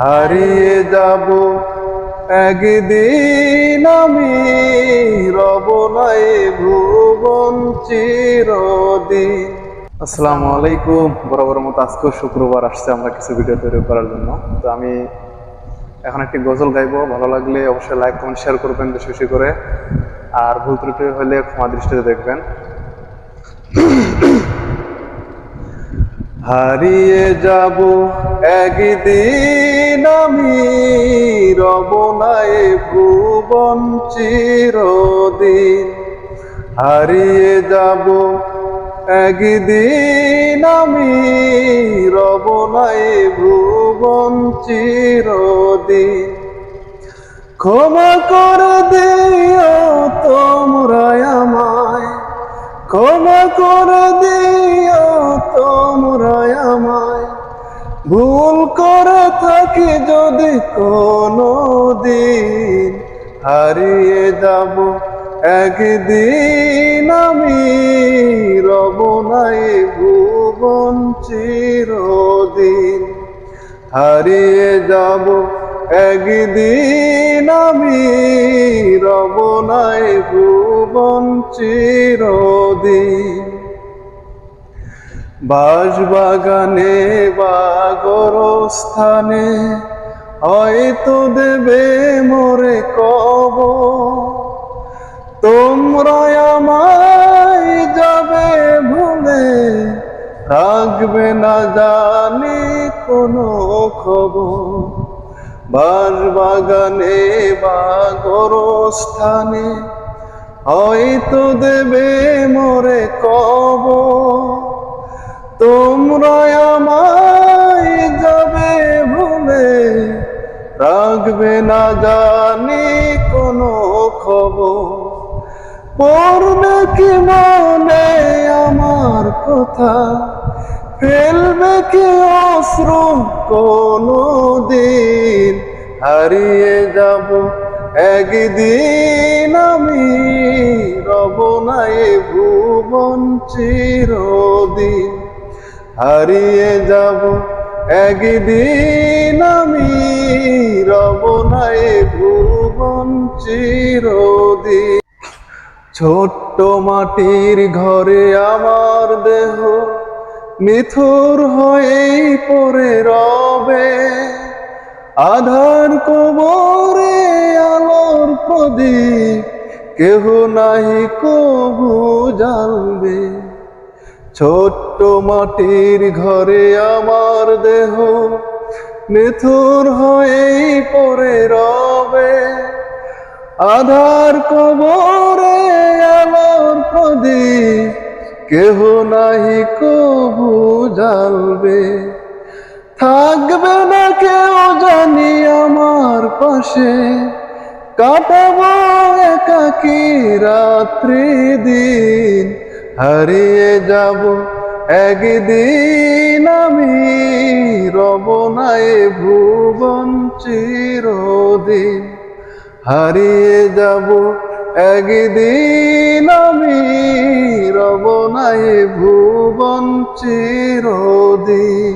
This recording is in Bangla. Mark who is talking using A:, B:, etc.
A: হারিয়ে যাব একদিন আমি, রব নাই ভুবন চিরদিন। আসসালামু আলাইকুম। বরাবর মতো আজকেও শুক্রবার আসছে আমরা কিছু ভিডিও তৈরি করার জন্য। তো আমি এখন একটি গজল গাইবো, ভালো লাগলে অবশ্যই লাইক কমেন্ট শেয়ার করবেন বেশি বেশি করে, আর ভুল ত্রুটি হলে ক্ষমা দৃষ্টিতে দেখবেন। হারিয়ে যাব একদিন আমি, রব নাই ভুবন চিরদিন। হারিয়ে যাব একদিন আমি, রব নাই ভুবন চিরদিন। ক্ষমা করে দিও তোমরা আমায়, ক্ষমা করে দিও তোমরা আমায়, ভুল করে থাকি যদি কোনো দিন। হারিয়ে যাব একদিন আমি, রব নাই ভুবন চিরদিন। হারিয়ে যাব একদিন আমি, রব নাই ভুবন চিরদিন। বাঁশবাগানে বা গোরস্থানে হয়তো দেবে মোরে কবর, তোমরা আমায় যাবে ভুলে, থাকবে না জানি কোনো খবর। বাঁশবাগানে বা গোরস্থানে হয়তো দেবে মোরে কবর, তোমরা আমায় যাবে ভুলে, রাখবে না জানি কোনো খবর। পড়বে কি মনে আমার কথা, ফেলবে কি অশ্রু কোনো দিন। হারিয়ে যাব একদিন আমি, রব নাই ভুবন চিরদিন। হারিয়ে যাব একদিন আমি, রব নাই ভুবন চিরদিন। ছোট্ট মাটির ঘরে আমার দেহ নিথুর হয়েই পড়ে রবে, আধার কবরে আলোর প্রদীপ কেহ নাহি কবু জ্বালবে। ছোট্ট মাটির ঘরে আমার দেহ নিথুর হয়েই পড়ে রবে, আধার কবরে আলোর প্রদীপ কেহ নাহি কবু জ্বালবে। থাকবে না কেউ জানি আমার পাশে, কাটাবো একাকী রাত্রি দিন। হারিয়ে যাব একদিন আমি, রব নাই ভুবন চিরদিন। হারিয়ে যাব একদিন আমি, রব নাই ভুবন চিরদিন।